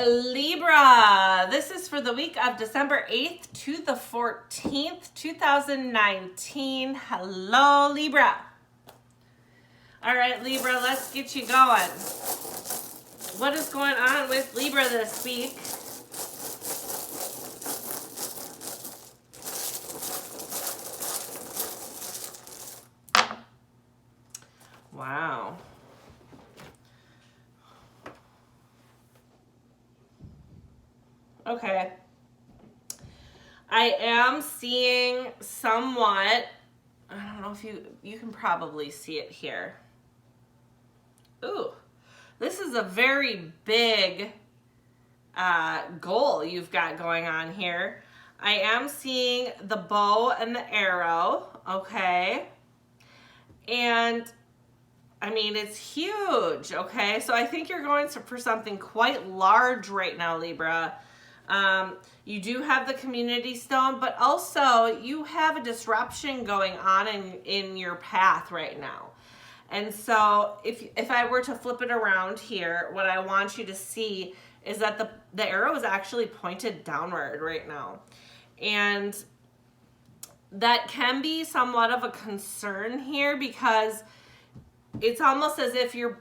Libra, this is for the week of December 8th to the 14th, 2019. Hello, Libra. All right, Libra, let's get you going. What is going on with Libra this week? Wow. Okay. I am seeing somewhat, I don't know if you can probably see it here. Ooh, this is a very big goal you've got going on here. I am seeing the bow and the arrow, okay? And I mean, it's huge, okay? So I think you're going for something quite large right now, Libra. You do have the community stone, but also you have a disruption going on in your path right now. And so if I were to flip it around here, what I want you to see is that the arrow is actually pointed downward right now. And that can be somewhat of a concern here because it's almost as if you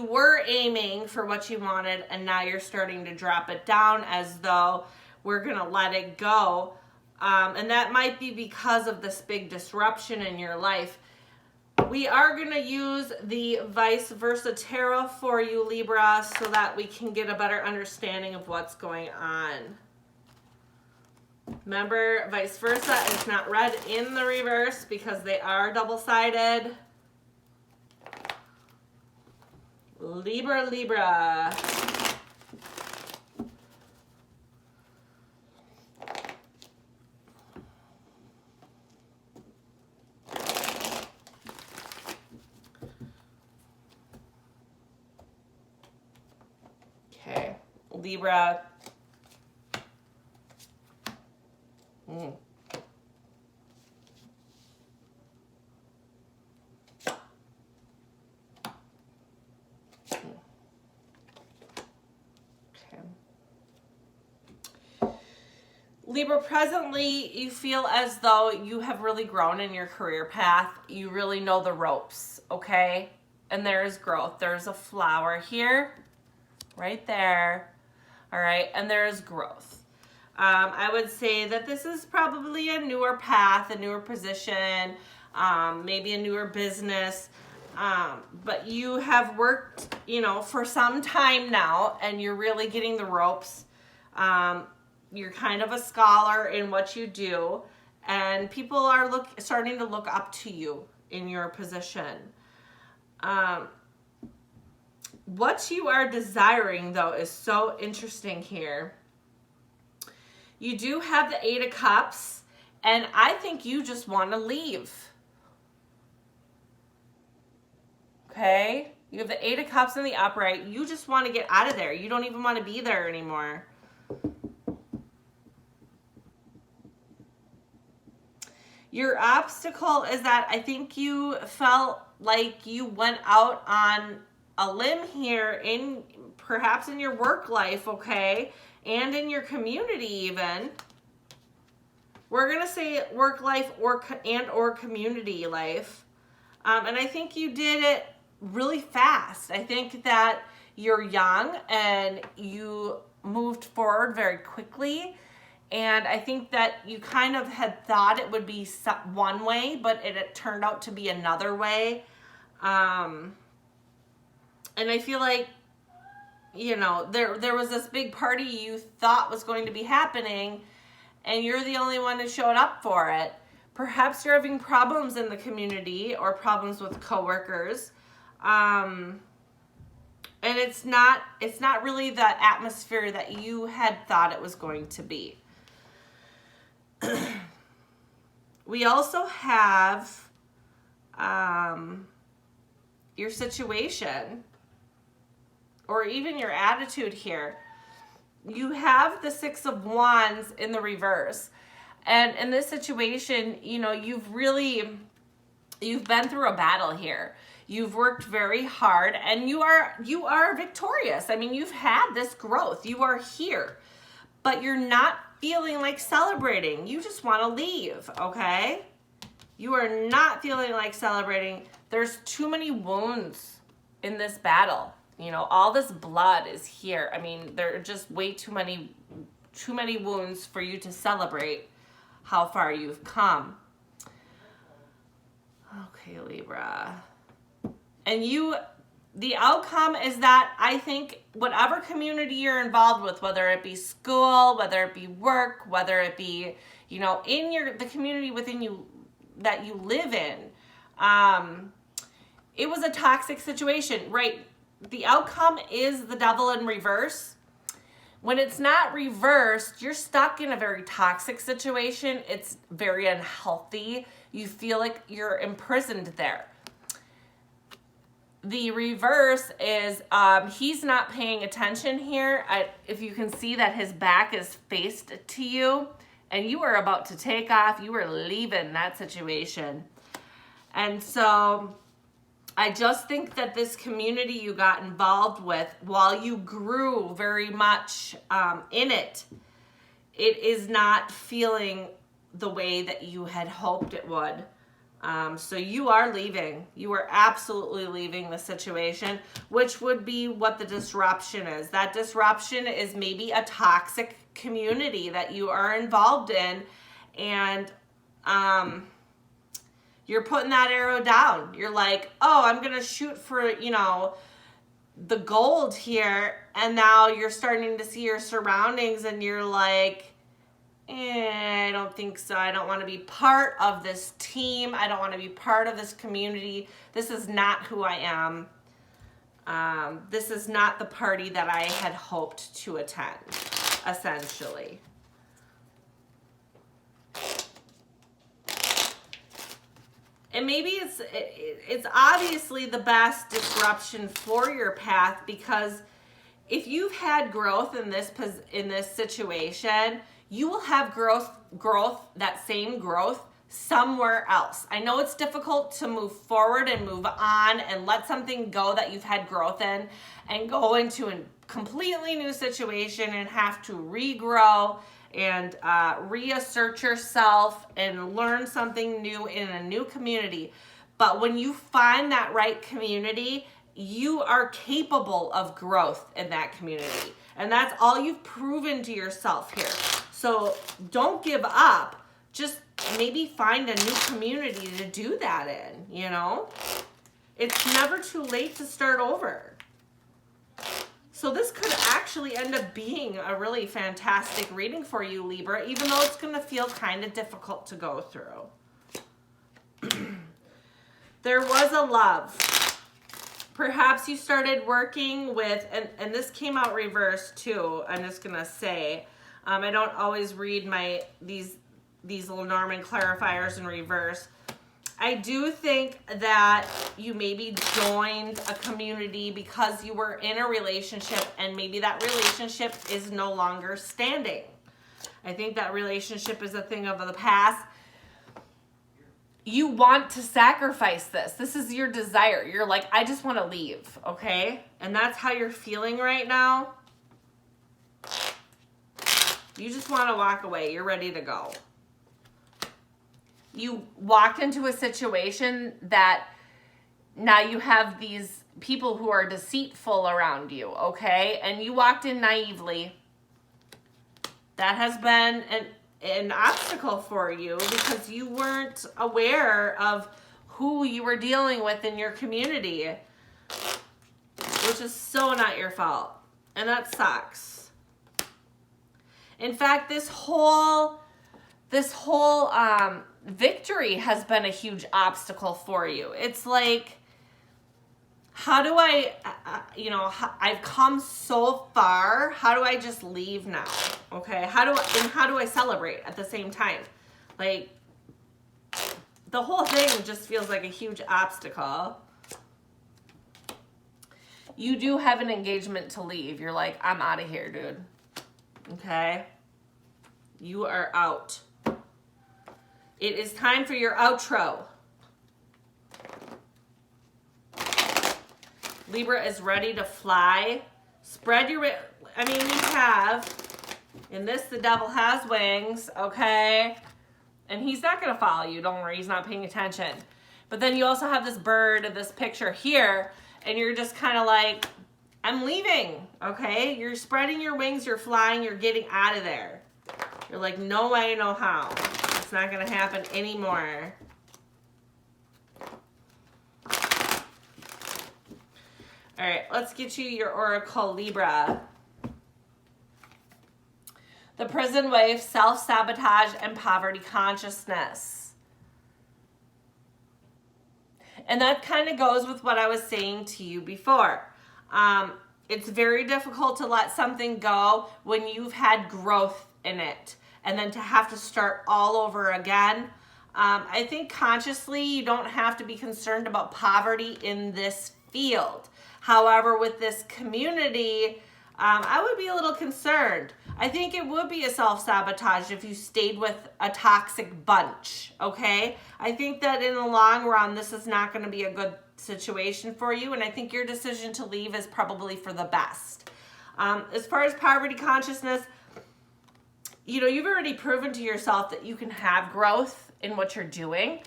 were aiming for what you wanted and now you're starting to drop it down as though we're going to let it go. And that might be because of this big disruption in your life. We are going to use the vice versa tarot for you, Libra, so that we can get a better understanding of what's going on. Remember, vice versa is not read in the reverse because they are double-sided. Libra, Libra. Okay, Libra. Libra, presently you feel as though you have really grown in your career path. You really know the ropes, okay? And there is growth. There's a flower here, right there, all right? And there is growth. I would say that this is probably a newer path, a newer position, maybe a newer business, but you have worked, for some time now, and you're really getting the ropes. You're kind of a scholar in what you do, and people are starting to look up to you in your position. What you are desiring, though, is so interesting here. You do have the Eight of Cups, and I think you just want to leave. Okay? You have the Eight of Cups in the upright. You just want to get out of there. You don't even want to be there anymore. Your obstacle is that I think you felt like you went out on a limb here perhaps in your work life, okay? And in your community even. We're going to say work life or community life. And I think you did it really fast. I think that you're young and you moved forward very quickly. And I think that you kind of had thought it would be one way, but it turned out to be another way. And I feel like, there was this big party you thought was going to be happening, and you're the only one who showed up for it. Perhaps you're having problems in the community or problems with coworkers. And it's not really the atmosphere that you had thought it was going to be. We also have your situation or even your attitude here. You have the Six of Wands in the reverse. And in this situation, you've been through a battle here. You've worked very hard and you are victorious. I mean, you've had this growth. You are here, but you're not feeling like celebrating. You just want to leave, okay? You are not feeling like celebrating. There's too many wounds in this battle. You know, all this blood is here. I mean, there are just way too many wounds for you to celebrate how far you've come. Okay, Libra. And the outcome is that I think whatever community you're involved with, whether it be school, whether it be work, whether it be, you know, in the community within you that you live in, it was a toxic situation, right? The outcome is the devil in reverse. When it's not reversed, you're stuck in a very toxic situation. It's very unhealthy. You feel like you're imprisoned there. The reverse is he's not paying attention here. If you can see that his back is faced to you and you are about to take off, you are leaving that situation. And so I just think that this community you got involved with, while you grew very much in it, it is not feeling the way that you had hoped it would. So you are leaving. You are absolutely leaving the situation, which would be what the disruption is. That disruption is maybe a toxic community that you are involved in, and you're putting that arrow down. You're like, oh, I'm going to shoot for, you know, the gold here. And now you're starting to see your surroundings and you're like, I don't think so. I don't want to be part of this team. I don't want to be part of this community. This is not who I am. This is not the party that I had hoped to attend, essentially. And maybe it's obviously the best disruption for your path, because if you've had growth in this situation, you will have that same growth somewhere else. I know it's difficult to move forward and move on and let something go that you've had growth in and go into a completely new situation and have to regrow and reassert yourself and learn something new in a new community. But when you find that right community, you are capable of growth in that community. And that's all you've proven to yourself here. So don't give up. Just maybe find a new community to do that in, you know? It's never too late to start over. So this could actually end up being a really fantastic reading for you, Libra, even though it's going to feel kind of difficult to go through. There was a love. Perhaps you started working with, and this came out reversed too, I'm just going to say. I don't always read these little Norman clarifiers in reverse. I do think that you maybe joined a community because you were in a relationship and maybe that relationship is no longer standing. I think that relationship is a thing of the past. You want to sacrifice this. This is your desire. You're like, I just want to leave, okay? And that's how you're feeling right now. You just want to walk away. You're ready to go. You walked into a situation that now you have these people who are deceitful around you, okay? And you walked in naively. That has been an obstacle for you because you weren't aware of who you were dealing with in your community, which is so not your fault. And that sucks. In fact, this whole victory has been a huge obstacle for you. It's like, how do I, I've come so far. How do I just leave now? Okay. How do I celebrate at the same time? Like, the whole thing just feels like a huge obstacle. You do have an engagement to leave. You're like, I'm out of here, dude. Okay. You are out. It is time for your outro. Libra is ready to fly. Spread your, I mean, you have, in this, the devil has wings, okay? And he's not going to follow you. Don't worry, he's not paying attention. But then you also have this bird in this picture here, and you're just kind of like, I'm leaving, okay? You're spreading your wings, you're flying, you're getting out of there. You're like, no way, no how. It's not going to happen anymore. All right, let's get you your Oracle, Libra. The prison wife, self-sabotage, and poverty consciousness. And that kind of goes with what I was saying to you before. It's very difficult to let something go when you've had growth in it. And then to have to start all over again. I think consciously you don't have to be concerned about poverty in this field. However, with this community, I would be a little concerned. I think it would be a self-sabotage if you stayed with a toxic bunch, okay? I think that in the long run, this is not going to be a good situation for you, and I think your decision to leave is probably for the best. As far as poverty consciousness, you know, you've already proven to yourself that you can have growth in what you're doing,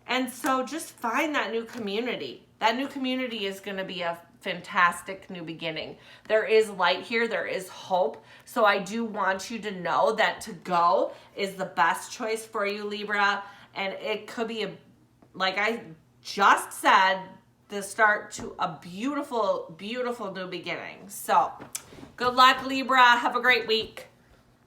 and so just find that new community. That new community is going to be a fantastic new beginning. There is light here. There is hope. So I do want you to know that to go is the best choice for you, Libra. And it could be, like I just said, the start to a beautiful, beautiful new beginning. So good luck, Libra. Have a great week.